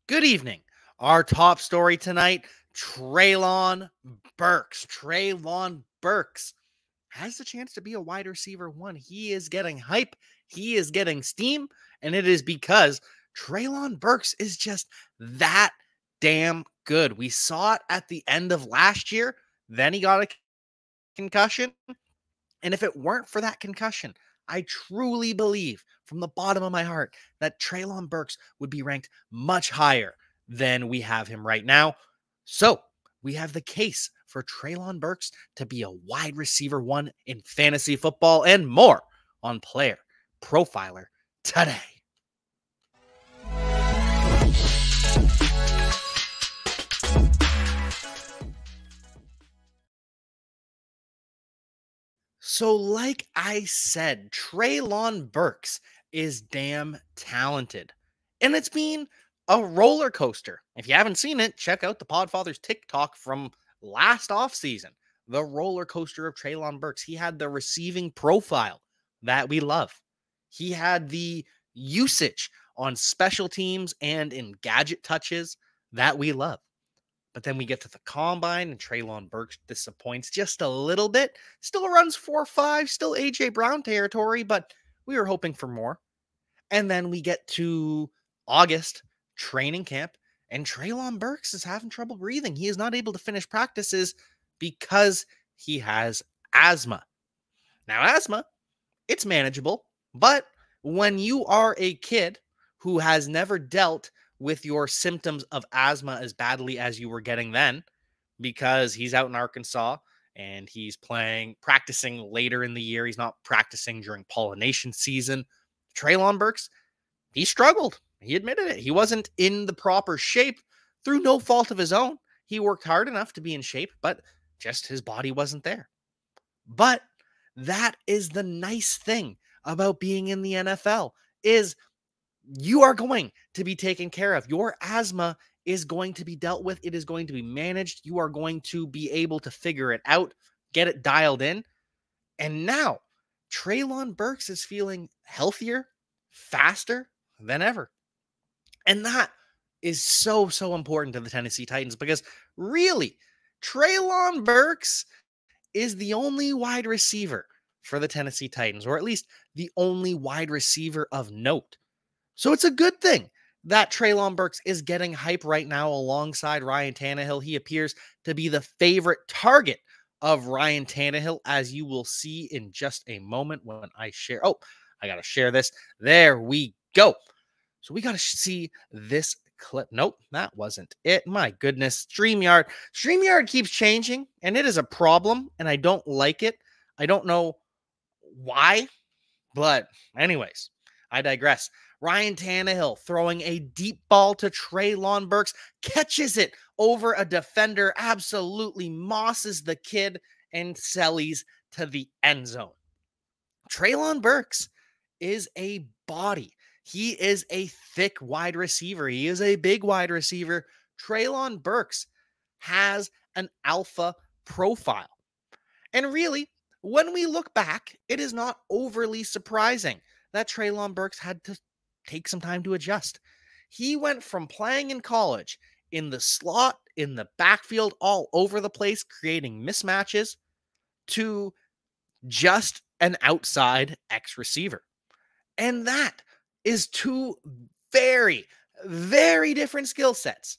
Good evening. Our top story tonight, Treylon Burks. Treylon Burks has the chance to be a wide receiver one. He is getting hype. He is getting steam. And it is because Treylon Burks is just that damn good. We saw it at the end of last year. Then he got a concussion. And if it weren't for that concussion, I truly believe from the bottom of my heart that Treylon Burks would be ranked much higher than we have him right now. So we have the case for Treylon Burks to be a wide receiver one in fantasy football and more on Player Profiler today. So like I said, Treylon Burks is damn talented. And it's been a roller coaster. If you haven't seen it, check out the Podfather's TikTok from last offseason. The roller coaster of Treylon Burks. He had the receiving profile that we love. He had the usage on special teams and in gadget touches that we love. But then we get to the combine and Treylon Burks disappoints just a little bit. Still runs 4.5, still A.J. Brown territory, but we were hoping for more. And then we get to August, training camp, and Treylon Burks is having trouble breathing. He is not able to finish practices because he has asthma. Now, asthma, it's manageable, but when you are a kid who has never dealt with your symptoms of asthma as badly as you were getting then, because he's out in Arkansas and he's practicing later in the year. He's not practicing during pollination season. Treylon Burks, he struggled. He admitted it. He wasn't in the proper shape through no fault of his own. He worked hard enough to be in shape, but just his body wasn't there. But that is the nice thing about being in the NFL is you are going to be taken care of. Your asthma is going to be dealt with. It is going to be managed. You are going to be able to figure it out, get it dialed in. And now Treylon Burks is feeling healthier, faster than ever. And that is so important to the Tennessee Titans because really, Treylon Burks is the only wide receiver for the Tennessee Titans, or at least the only wide receiver of note. So it's a good thing that Treylon Burks is getting hype right now alongside Ryan Tannehill. He appears to be the favorite target of Ryan Tannehill, as you will see in just a moment when I share. Oh, I got to share this. There we go. So we got to see this clip. Nope, that wasn't it. My goodness. StreamYard. StreamYard keeps changing, and it is a problem, and I don't like it. I don't know why, but anyways, I digress. Ryan Tannehill throwing a deep ball to Treylon Burks, catches it over a defender, absolutely mosses the kid, and sellies to the end zone. Treylon Burks is a body. He is a thick wide receiver. He is a big wide receiver. Treylon Burks has an alpha profile. And really, when we look back, it is not overly surprising that Treylon Burks had to take some time to adjust. He went from playing in college in the slot, in the backfield, all over the place, creating mismatches, to just an outside X receiver. And that is two very different skill sets.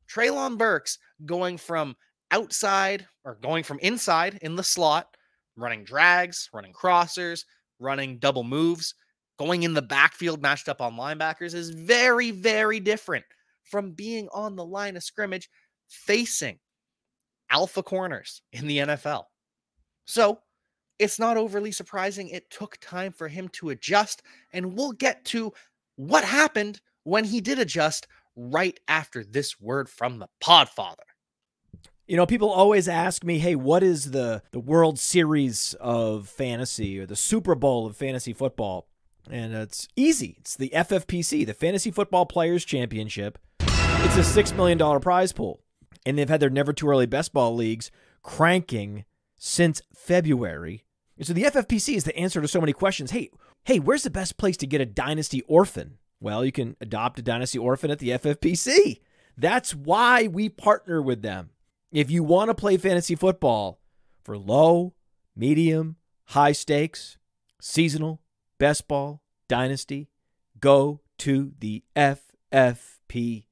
Treylon Burks going from outside or going from inside in the slot, running drags, running crossers, running double moves, going in the backfield matched up on linebackers is very different from being on the line of scrimmage facing alpha corners in the NFL. So it's not overly surprising. It took time for him to adjust, and we'll get to what happened when he did adjust right after this word from the Podfather. You know, people always ask me, hey, what is the World Series of fantasy or the Super Bowl of fantasy football? And it's easy. It's the FFPC, the Fantasy Football Players Championship. It's a $6 million prize pool. And they've had their Never Too Early Best Ball leagues cranking since February. And so the FFPC is the answer to so many questions. Hey, where's the best place to get a Dynasty orphan? Well, you can adopt a Dynasty orphan at the FFPC. That's why we partner with them. If you want to play fantasy football for low, medium, high stakes, seasonal, best ball, dynasty, go to the FFPC.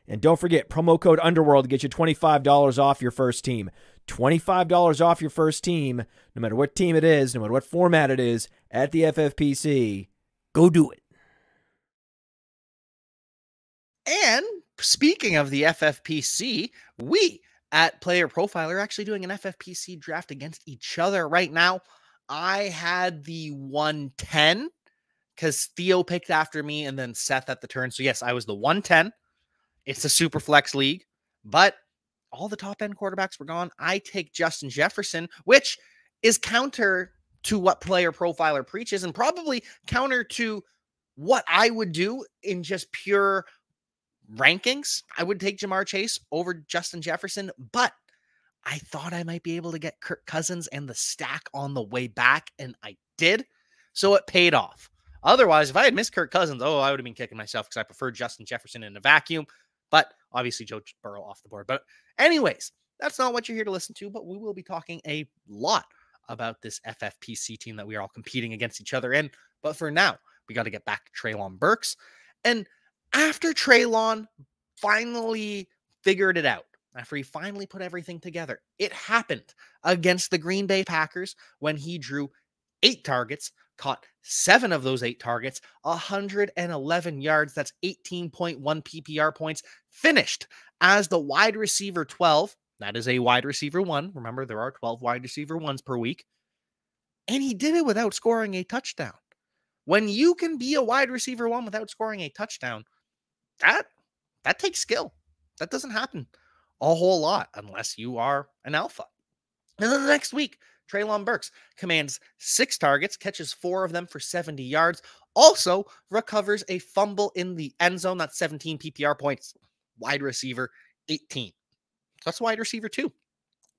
And don't forget, promo code Underworld to get you $25 off your first team. $25 off your first team, no matter what team it is, no matter what format it is, at the FFPC. Go do it. And speaking of the FFPC, we at Player Profiler are actually doing an FFPC draft against each other right now. I had the 110 because Theo picked after me and then Seth at the turn. So yes, I was the 110. It's a super flex league, but all the top end quarterbacks were gone. I take Justin Jefferson, which is counter to what Player Profiler preaches and probably counter to what I would do in just pure rankings. I would take Jamar Chase over Justin Jefferson, but I thought I might be able to get Kirk Cousins and the stack on the way back, and I did. So it paid off. Otherwise, if I had missed Kirk Cousins, I would have been kicking myself because I preferred Justin Jefferson in a vacuum. But obviously, Joe Burrow off the board. But anyways, that's not what you're here to listen to, but we will be talking a lot about this FFPC team that we are all competing against each other in. But for now, we got to get back to Treylon Burks. And after Treylon finally figured it out, after he finally put everything together, it happened against the Green Bay Packers when he drew 8 targets, caught 7 of those 8 targets, 111 yards. That's 18.1 PPR points. Finished as the wide receiver 12. That is a wide receiver 1. Remember, there are 12 wide receiver 1s per week. And he did it without scoring a touchdown. When you can be a wide receiver 1 without scoring a touchdown, that takes skill. That doesn't happen a whole lot unless you are an alpha. And then the next week, Treylon Burks commands 6 targets, catches 4 of them for 70 yards, also recovers a fumble in the end zone. That's 17 PPR points. Wide receiver 18. That's wide receiver 2.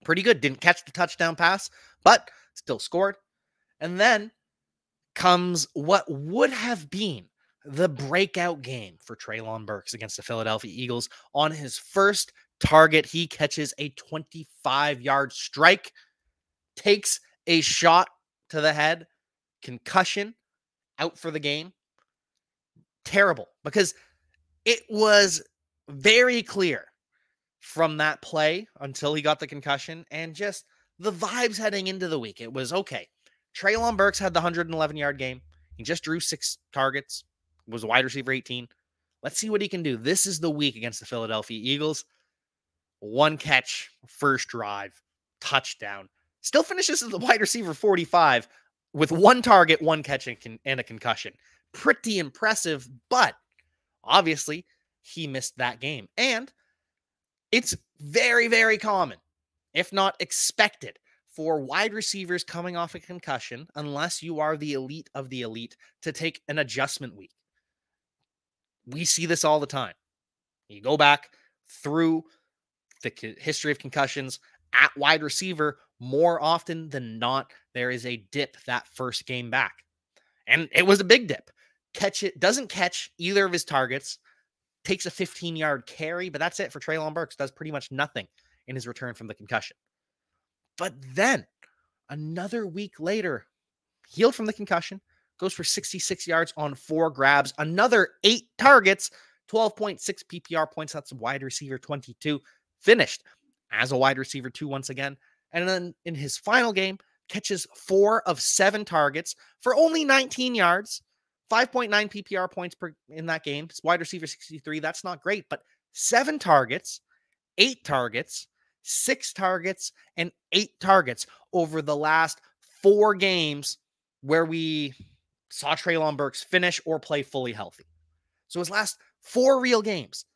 Pretty good. Didn't catch the touchdown pass, but still scored. And then comes what would have been the breakout game for Treylon Burks against the Philadelphia Eagles. On his first target, he catches a 25-yard strike, takes a shot to the head, concussion, out for the game. Terrible, because it was very clear from that play until he got the concussion and just the vibes heading into the week. It was, okay, Treylon Burks had the 111-yard game. He just drew 6 targets, was a wide receiver 18. Let's see what he can do. This is the week against the Philadelphia Eagles. 1 catch, first drive, touchdown. Still finishes as the wide receiver 45 with 1 target, 1 catch, and a concussion. Pretty impressive, but obviously he missed that game. And it's very, very common, if not expected, for wide receivers coming off a concussion, unless you are the elite of the elite, to take an adjustment week. We see this all the time. You go back through the history of concussions at wide receiver, more often than not, there is a dip that first game back. And it was a big dip. Doesn't catch either of his targets, takes a 15-yard carry, but that's it for Treylon Burks. Does pretty much nothing in his return from the concussion. But then, another week later, healed from the concussion, goes for 66 yards on 4 grabs, another 8 targets, 12.6 PPR points. That's wide receiver 22. Finished as a wide receiver 2 once again. And then in his final game, catches 4 of 7 targets for only 19 yards, 5.9 PPR points in that game. It's wide receiver 63. That's not great, but 7 targets, 8 targets, 6 targets, and 8 targets over the last 4 games where we saw Treylon Burks finish or play fully healthy. So his last 4 real games,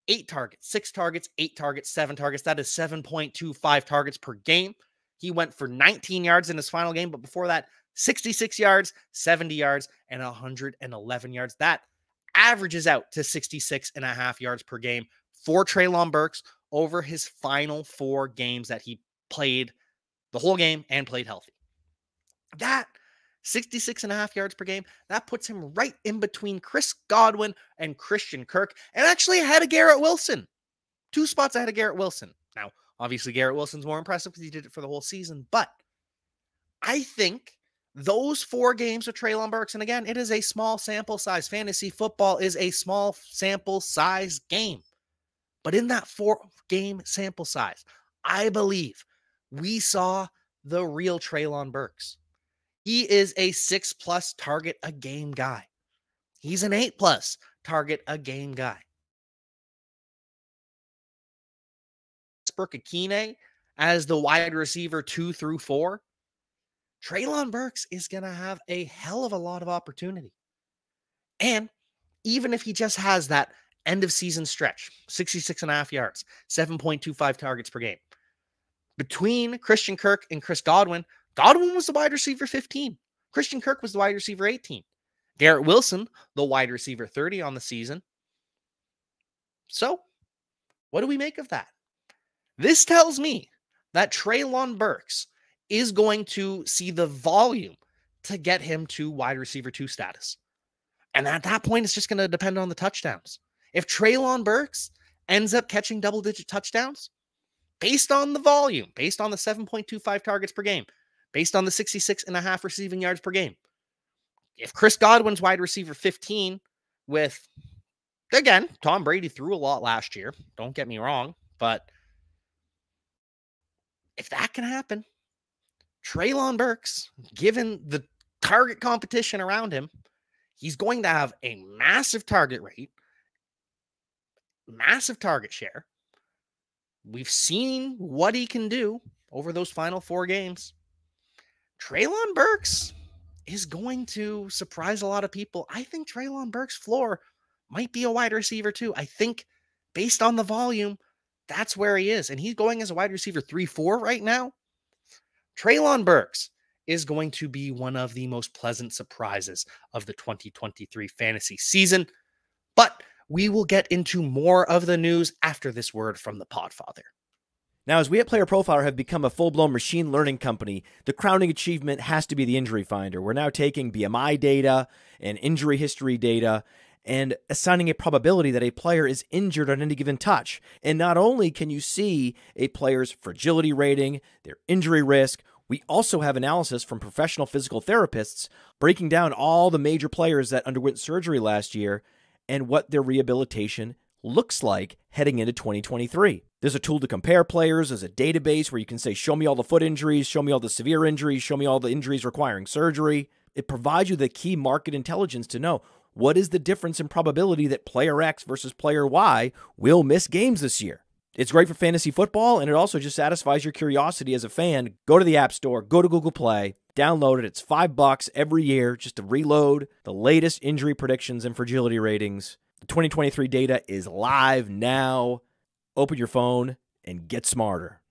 8 targets, 6 targets, 8 targets, 7 targets. That is 7.25 targets per game. He went for 19 yards in his final game, but before that, 66 yards, 70 yards, and 111 yards. That averages out to 66.5 yards per game for Treylon Burks over his final 4 games that he played the whole game and played healthy. That 66.5 yards per game. That puts him right in between Chris Godwin and Christian Kirk, and actually ahead of Garrett Wilson. 2 spots ahead of Garrett Wilson. Now, obviously, Garrett Wilson's more impressive because he did it for the whole season, but I think those 4 games with Treylon Burks, and again, it is a small sample size. Fantasy football is a small sample size game. But in that 4-game sample size, I believe we saw the real Treylon Burks. He is a 6+ target a game guy. He's an 8+ target a game guy. Akine as the wide receiver 2 through 4. Treylon Burks is going to have a hell of a lot of opportunity. And even if he just has that end of season stretch, 66.5 yards, 7.25 targets per game, between Christian Kirk and Chris Godwin, Godwin was the wide receiver 15. Christian Kirk was the wide receiver 18. Garrett Wilson, the wide receiver 30 on the season. So, what do we make of that? This tells me that Treylon Burks is going to see the volume to get him to wide receiver 2 status. And at that point, it's just going to depend on the touchdowns. If Treylon Burks ends up catching double-digit touchdowns, based on the volume, based on the 7.25 targets per game, based on the 66.5 receiving yards per game, if Chris Godwin's wide receiver 15 with, again, Tom Brady threw a lot last year, don't get me wrong, but if that can happen, Treylon Burks, given the target competition around him, he's going to have a massive target rate, massive target share. We've seen what he can do over those final 4 games. Treylon Burks is going to surprise a lot of people. I think Treylon Burks' floor might be a wide receiver too. I think based on the volume, that's where he is. And he's going as a wide receiver 3-4 right now. Treylon Burks is going to be one of the most pleasant surprises of the 2023 fantasy season. But we will get into more of the news after this word from the Podfather. Now, as we at Player Profiler have become a full-blown machine learning company, the crowning achievement has to be the injury finder. We're now taking BMI data and injury history data and assigning a probability that a player is injured on any given touch. And not only can you see a player's fragility rating, their injury risk, we also have analysis from professional physical therapists breaking down all the major players that underwent surgery last year and what their rehabilitation looks like heading into 2023. There's a tool to compare players. There's a database where you can say, show me all the foot injuries, show me all the severe injuries, show me all the injuries requiring surgery. It provides you the key market intelligence to know what is the difference in probability that player X versus player Y will miss games this year. It's great for fantasy football, and it also just satisfies your curiosity as a fan. Go to the App Store, go to Google Play, download it. It's $5 every year just to reload the latest injury predictions and fragility ratings. The 2023 data is live now. Open your phone and get smarter.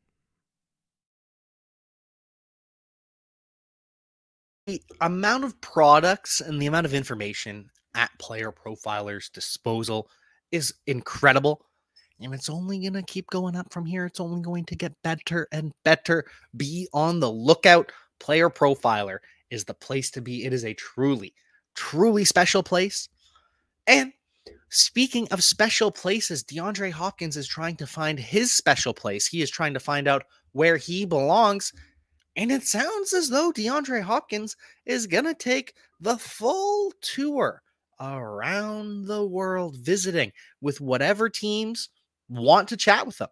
The amount of products and the amount of information at Player Profiler's disposal is incredible. And it's only going to keep going up from here. It's only going to get better and better. Be on the lookout. Player Profiler is the place to be. It is a truly, truly special place. And speaking of special places, DeAndre Hopkins is trying to find his special place. He is trying to find out where he belongs. And it sounds as though DeAndre Hopkins is going to take the full tour around the world, visiting with whatever teams want to chat with them.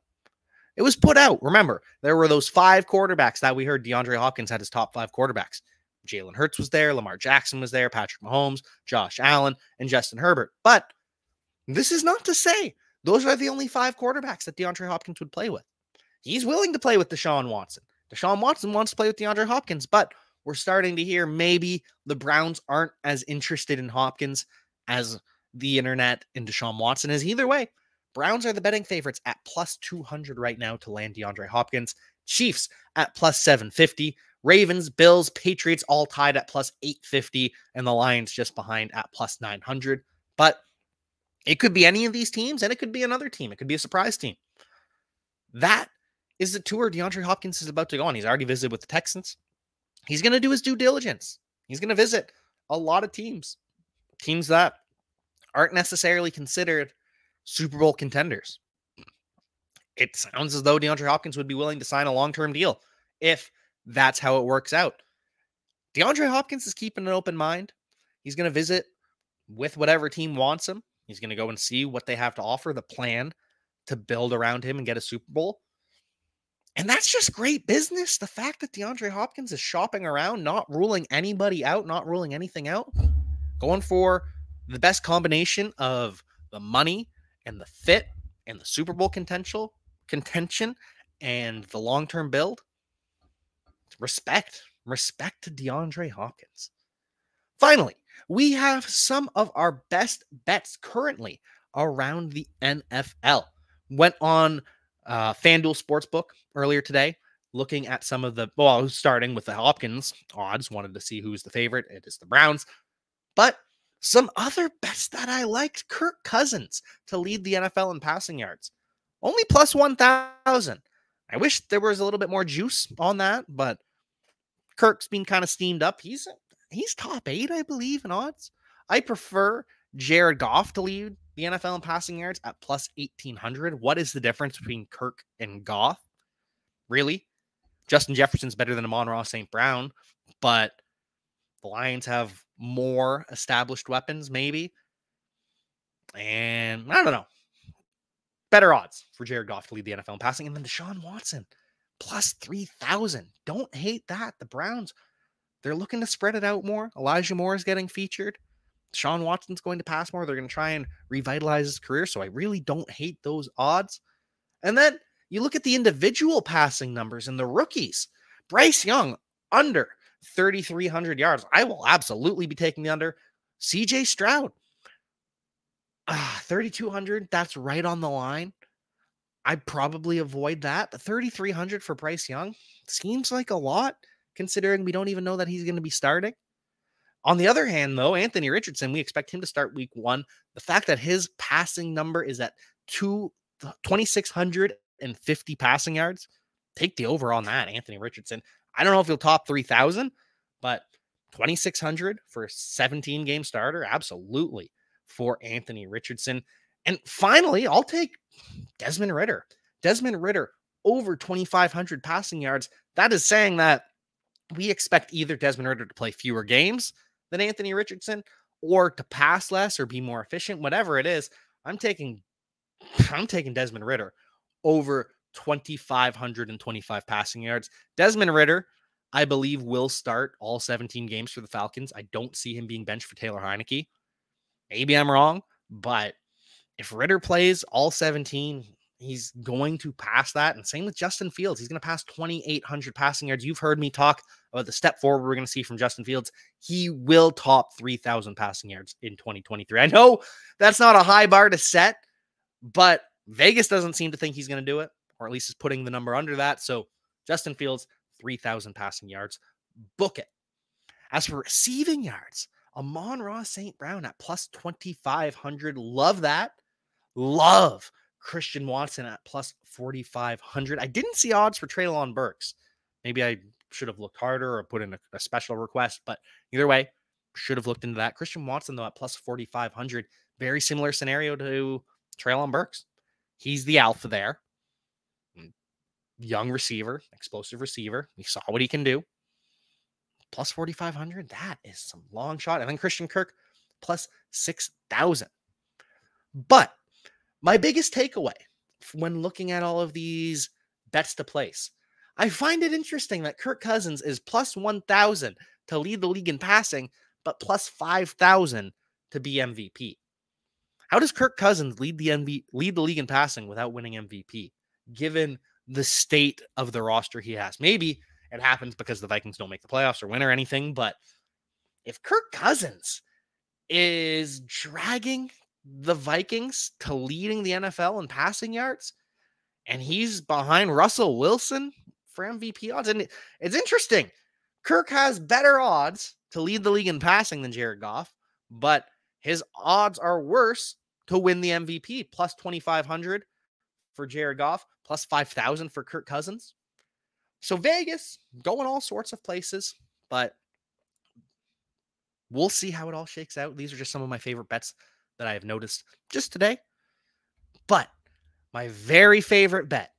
It was put out. Remember, there were those 5 quarterbacks that we heard DeAndre Hopkins had his top 5 quarterbacks. Jalen Hurts was there, Lamar Jackson was there, Patrick Mahomes, Josh Allen, and Justin Herbert. But this is not to say those are the only 5 quarterbacks that DeAndre Hopkins would play with. He's willing to play with Deshaun Watson. Deshaun Watson wants to play with DeAndre Hopkins, but we're starting to hear maybe the Browns aren't as interested in Hopkins as the internet and Deshaun Watson is. Either way, Browns are the betting favorites at plus 200 right now to land DeAndre Hopkins. Chiefs at plus 750. Ravens, Bills, Patriots all tied at plus 850. And the Lions just behind at plus 900. But it could be any of these teams, and it could be another team. It could be a surprise team. That is the tour DeAndre Hopkins is about to go on. He's already visited with the Texans. He's going to do his due diligence. He's going to visit a lot of teams that aren't necessarily considered Super Bowl contenders. It sounds as though DeAndre Hopkins would be willing to sign a long-term deal if that's how it works out. DeAndre Hopkins is keeping an open mind. He's going to visit with whatever team wants him. He's going to go and see what they have to offer, the plan to build around him and get a Super Bowl. And that's just great business. The fact that DeAndre Hopkins is shopping around, not ruling anybody out, not ruling anything out, going for the best combination of the money and the fit and the Super Bowl contention and the long-term build. Respect to DeAndre Hopkins. Finally, we have some of our best bets currently around the NFL. Went on FanDuel Sportsbook earlier today, looking at some of the, starting with the Hopkins odds, wanted to see who's the favorite. It is the Browns. But some other bets that I liked, Kirk Cousins to lead the NFL in passing yards. Only plus 1,000. I wish there was a little bit more juice on that, but Kirk's been kind of steamed up. He's top 8, I believe, in odds. I prefer Jared Goff to lead the NFL in passing yards at plus 1,800. What is the difference between Kirk and Goff? Really? Justin Jefferson's better than Amon-Ra St. Brown, but the Lions have more established weapons, maybe. And I don't know. Better odds for Jared Goff to lead the NFL in passing. And then Deshaun Watson, plus 3,000. Don't hate that. The Browns, they're looking to spread it out more. Elijah Moore is getting featured. Deshaun Watson's going to pass more. They're going to try and revitalize his career. So I really don't hate those odds. And then you look at the individual passing numbers and the rookies. Bryce Young, under 3,300 yards. I will absolutely be taking the under. CJ Stroud, 3,200. That's right on the line. I'd probably avoid that. But 3,300 for Bryce Young seems like a lot, considering we don't even know that he's going to be starting. On the other hand, though, Anthony Richardson, we expect him to start week 1. The fact that his passing number is at 2,650 passing yards, take the over on that, Anthony Richardson. I don't know if he'll top 3,000, but 2,600 for a 17-game starter, absolutely, for Anthony Richardson. And finally, I'll take Desmond Ridder. Desmond Ridder, over 2,500 passing yards. That is saying that we expect either Desmond Ridder to play fewer games than Anthony Richardson or to pass less or be more efficient, whatever it is. I'm taking Desmond Ridder over 2,525 passing yards. Desmond Ridder, I believe, will start all 17 games for the Falcons. I don't see him being benched for Taylor Heineke. Maybe I'm wrong, but if Ridder plays all 17, he's going to pass that. And same with Justin Fields. He's going to pass 2,800 passing yards. You've heard me talk about the step forward we're going to see from Justin Fields. He will top 3,000 passing yards in 2023. I know that's not a high bar to set, but Vegas doesn't seem to think he's going to do it, or at least is putting the number under that. So Justin Fields, 3,000 passing yards. Book it. As for receiving yards, Amon-Ra St. Brown at plus 2,500. Love that. Love Christian Watson at plus 4,500. I didn't see odds for Treylon Burks. Maybe I should have looked harder or put in a special request, but either way, should have looked into that. Christian Watson, though, at plus 4,500. Very similar scenario to Treylon Burks. He's the alpha there. Young receiver, explosive receiver. We saw what he can do. Plus 4,500. That is some long shot. And then Christian Kirk, plus 6,000. But my biggest takeaway when looking at all of these bets to place, I find it interesting that Kirk Cousins is plus 1,000 to lead the league in passing, but plus 5,000 to be MVP. How does Kirk Cousins lead the league in passing without winning MVP, given the state of the roster he has? Maybe it happens because the Vikings don't make the playoffs or win or anything, but if Kirk Cousins is dragging the Vikings to leading the NFL in passing yards, and he's behind Russell Wilson for MVP odds, and it's interesting. Kirk has better odds to lead the league in passing than Jared Goff, but his odds are worse to win the MVP, plus 2,500 for Jared Goff, plus 5,000 for Kirk Cousins. So Vegas, going all sorts of places, but We'll see how it all shakes out. These are just some of my favorite bets that I have noticed just today. But my very favorite bet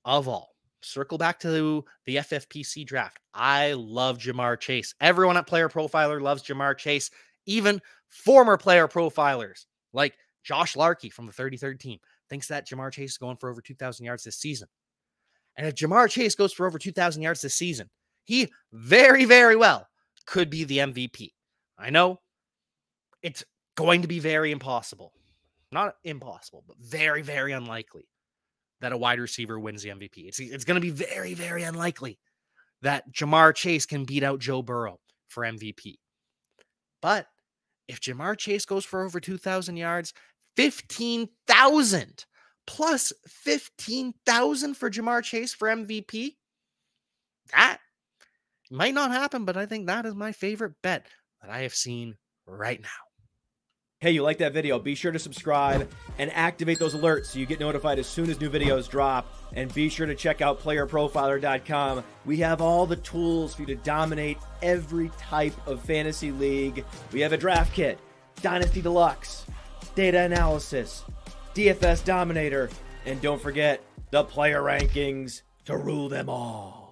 of all, circle back to the FFPC draft. I love Jamar Chase. Everyone at Player Profiler loves Jamar Chase. Even former Player Profilers like Josh Larkey from the 33rd team thinks that Jamar Chase is going for over 2,000 yards this season. And if Jamar Chase goes for over 2,000 yards this season, he very, very well could be the MVP. I know it's going to be very impossible. Not impossible, but very, very unlikely that a wide receiver wins the MVP. It's going to be very, very unlikely that Jamar Chase can beat out Joe Burrow for MVP. But if Jamar Chase goes for over 2,000 yards, 15,000 plus 15,000 for Jamar Chase for MVP, that might not happen, but I think that is my favorite bet that I have seen right now. Hey, you like that video? Be sure to subscribe and activate those alerts so you get notified as soon as new videos drop. And be sure to check out PlayerProfiler.com. We have all the tools for you to dominate every type of fantasy league. We have a draft kit, Dynasty Deluxe, data analysis, DFS Dominator, and don't forget the player rankings to rule them all.